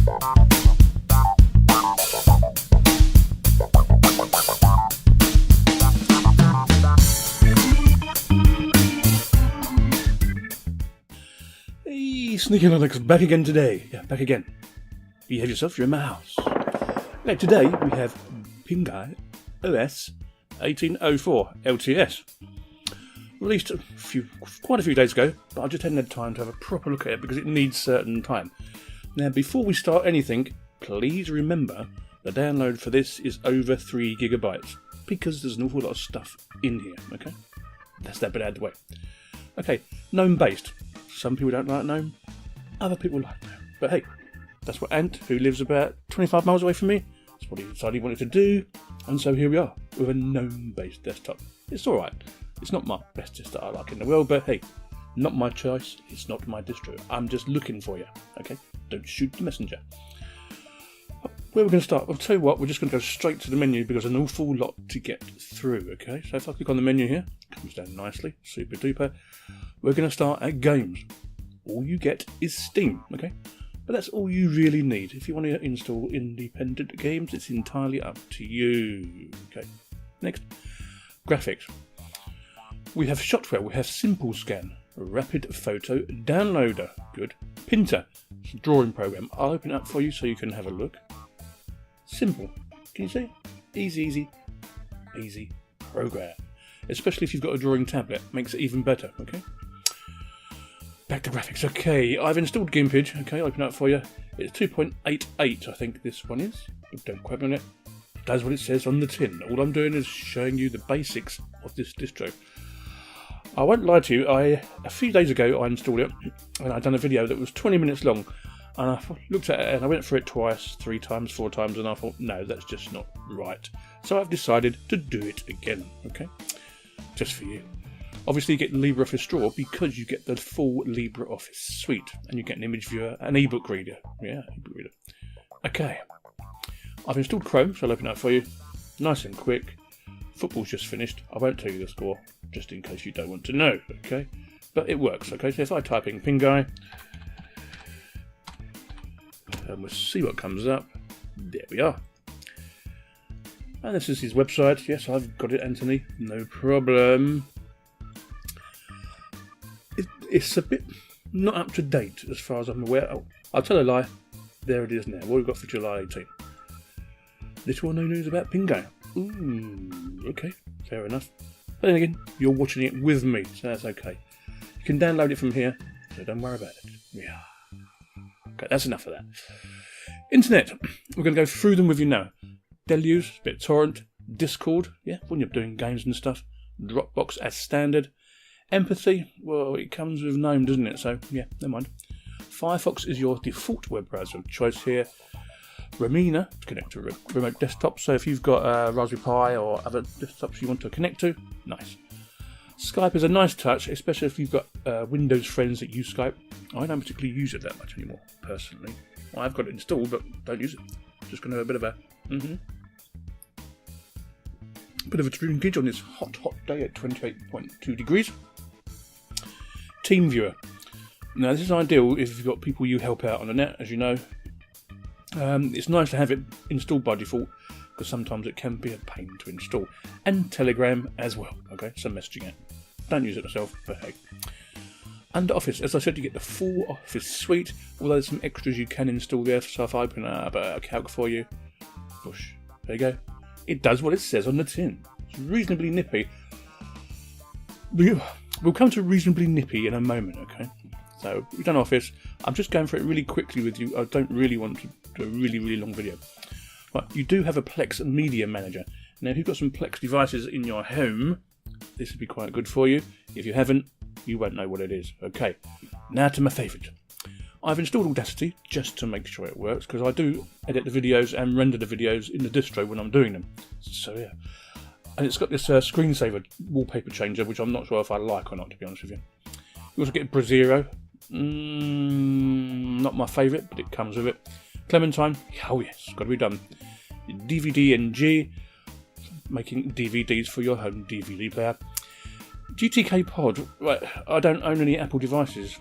Hey, Sneekylinux back again today. Yeah, back again. Behave yourself, you're in my house. Now, today we have Pinguy OS 1804 LTS. Released quite a few days ago, but I just hadn't had time to have a proper look at it because it needs certain time. Now, before we start anything, please remember the download for this is over 3 gigabytes because there's an awful lot of stuff in here, okay? That's that bit out of the way. Okay, Gnome based. Some people don't like Gnome, other people like Gnome. But hey, that's what Ant, who lives about 25 miles away from me, that's what he decided he wanted to do, and so here we are, with a Gnome based desktop. It's alright. It's not my best desktop I like in the world, but hey, not my choice, it's not my distro. I'm just looking for you, okay? Don't shoot the messenger. Where we're going to start, I'll tell you what, we're just going to go straight to the menu because there's an awful lot to get through, okay? So if I click on the menu here, it comes down nicely, super duper. We're going to start at games. All you get is Steam, okay? But that's all you really need. If you want to install independent games, it's entirely up to you, okay? Next, graphics. We have Shotwell, we have Simple Scan, Rapid Photo Downloader, good. Pinter, it's a drawing program. I'll open it up for you so you can have a look. Simple, can you see? Easy program. Especially if you've got a drawing tablet, makes it even better, okay? Back to graphics, okay, I've installed Gimpage, okay, I'll open it up for you. It's 2.88, I think this one is, but don't quote me on it. It does what it says on the tin. All I'm doing is showing you the basics of this distro. I won't lie to you, a few days ago I installed it and I'd done a video that was 20 minutes long and I looked at it and I went through it twice, 3 times, 4 times and I thought, no, that's just not right. So I've decided to do it again, okay? Just for you. Obviously you get LibreOffice Draw because you get the full LibreOffice suite and you get an image viewer, an ebook reader. Yeah, ebook reader. Okay. I've installed Chrome, so I'll open it up for you. Nice and quick. Football's just finished. I won't tell you the score, just in case you don't want to know, okay? But it works, okay? So if I type in Pinguy, and we'll see what comes up. There we are. And this is his website. Yes, I've got it, Anthony. No problem. It's a bit not up to date as far as I'm aware. Oh, I'll tell a lie. There it is now. What we've got for July 18. Little or no news about Pinguy. Ooh, okay, fair enough. But then again, you're watching it with me, so that's okay. You can download it from here, so don't worry about it. Yeah. Okay, that's enough of that. Internet. We're going to go through them with you now. Deluge, BitTorrent, Discord, yeah, when you're doing games and stuff. Dropbox as standard. Empathy, well, it comes with Gnome, doesn't it? So, yeah, never mind. Firefox is your default web browser of choice here. Romina to connect to a remote desktop, so if you've got a Raspberry Pi or other desktops you want to connect to, nice. Skype is a nice touch, especially if you've got Windows friends that use Skype. I don't particularly use it that much anymore, personally. Well, I've got it installed, but don't use it. Just going to have a bit of a bit of a drinkage on this hot day at 28.2 degrees. TeamViewer. Now, this is ideal if you've got people you help out on the net, as you know. It's nice to have it installed by default because sometimes it can be a pain to install. And Telegram as well, okay, some messaging app. Don't use it myself, but hey. Under Office, as I said, you get the full Office suite, although there's some extras you can install there, so if I open up a calc for you, push, there you go. It does what it says on the tin. It's reasonably nippy. We'll come to reasonably nippy in a moment, okay? So, we've done Office. I'm just going through it really quickly with you. I don't really want to do a really long video. Right, you do have a Plex Media Manager. Now, if you've got some Plex devices in your home, this would be quite good for you. If you haven't, you won't know what it is. Okay, now to my favourite. I've installed Audacity just to make sure it works, because I do edit the videos and render the videos in the distro when I'm doing them. So, yeah. And it's got this screensaver wallpaper changer, which I'm not sure if I like or not, to be honest with you. You also get Brasero. Not my favourite, but it comes with it. Clementine, oh yes, got to be done. DVD NG, making DVDs for your home DVD player. GTK Pod, right, I don't own any Apple devices,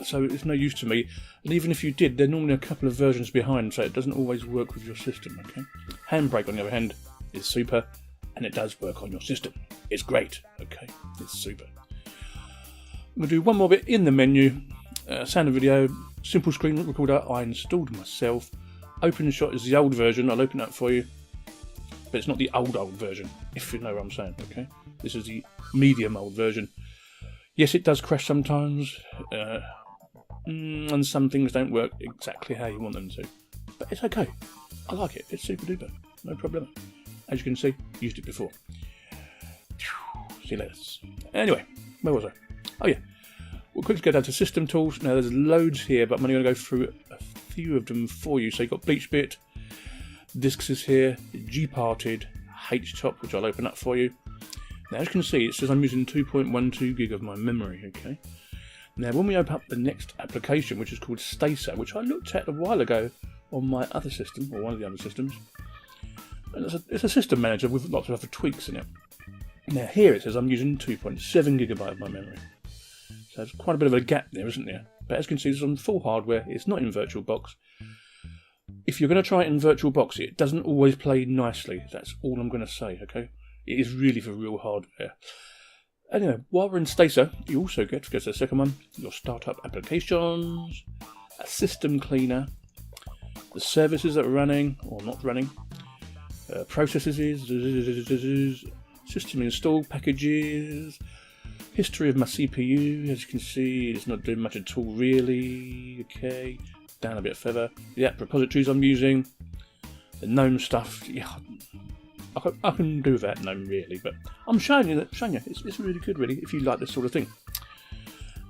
so it's no use to me. And even if you did, they're normally a couple of versions behind, so it doesn't always work with your system, okay? Handbrake, on the other hand, is super, and it does work on your system. It's great, okay? It's super. I'm going to do one more bit in the menu. Sound and video, simple screen recorder I installed myself. OpenShot is the old version, I'll open that for you. But it's not the old version, if you know what I'm saying, okay? This is the medium old version. Yes, it does crash sometimes, and some things don't work exactly how you want them to. But it's okay. I like it. It's super duper. No problem. As you can see, used it before. See you later. Anyway, where was I? Oh yeah. We'll quickly go down to system tools. Now there's loads here, but I'm only going to go through a few of them for you. So you've got bleach bit, discs is here, G-parted, H-top, which I'll open up for you. Now as you can see, it says I'm using 2.12 gig of my memory, okay? Now when we open up the next application, which is called Stacer, which I looked at a while ago on my other system, or one of the other systems, and it's a system manager with lots of other tweaks in it. Now here it says I'm using 2.7 gigabyte of my memory. So there's quite a bit of a gap there, isn't there? But as you can see, it's on full hardware, it's not in VirtualBox. If you're going to try it in VirtualBox, it doesn't always play nicely. That's all I'm going to say, okay? It is really for real hardware. Anyway, while we're in Stacer, you also get, to go to the second one, your startup applications, a system cleaner, the services that are running or not running, processes, system install packages, history of my CPU. As you can see, it's not doing much at all really. Okay, down a bit further. The app repositories I'm using, the Gnome stuff. Yeah, I can do that Gnome really, but I'm showing you. It's really good, really, if you like this sort of thing.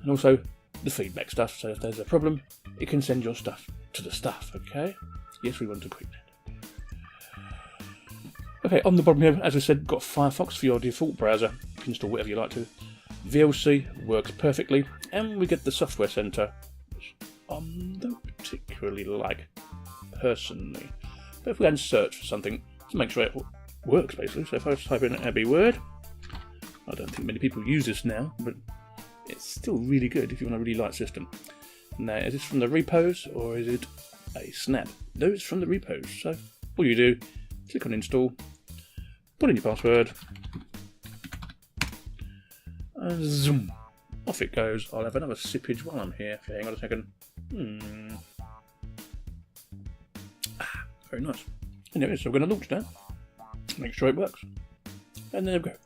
And also the feedback stuff. So if there's a problem, it can send your stuff to the stuff. Okay. Yes, we want to quick that. Okay, on the bottom here, as I said, got Firefox for your default browser. You can install whatever you like to. VLC works perfectly, and we get the software center, which I don't particularly like personally. But if we go and search for something to make sure it works, basically. So if I type in Abbey Word, I don't think many people use this now, but it's still really good if you want a really light system. Now, is this from the repos or is it a snap? No, it's from the repos. So all you do, click on install, put in your password, and zoom, off it goes. I'll have another sippage while I'm here. Okay, hang on a second. Very nice. And there it is. So we're going to launch now. Make sure it works. And there we go.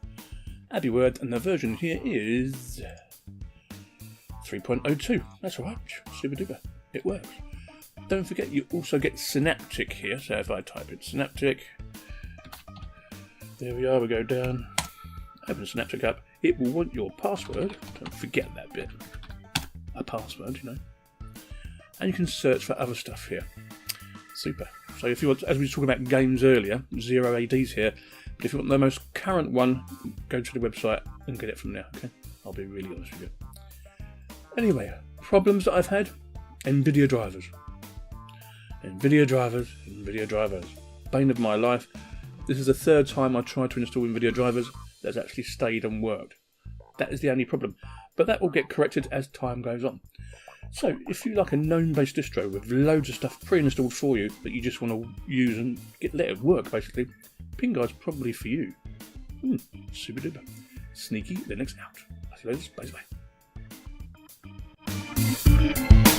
Abbey Word, and the version here is 3.02. That's alright. Super duper. It works. Don't forget you also get Synaptic here. So if I type in Synaptic, there we are, we go down. Open Synaptic up. It will want your password. Don't forget that bit. A password, you know. And you can search for other stuff here. Super. So if you want, as we were talking about games earlier, 0 ADs here. But if you want the most current one, go to the website and get it from there, okay? I'll be really honest with you. Anyway, problems that I've had, nvidia drivers. nvidia drivers. Bane of my life. This is the third time I tried to install nvidia drivers that's actually stayed and worked. That is the only problem. But that will get corrected as time goes on. So, if you like a GNOME-based distro with loads of stuff pre-installed for you that you just want to use and let it work, basically, Pinguy's probably for you. Super duper. Sneekylinux out. I'll see you later. Bye bye.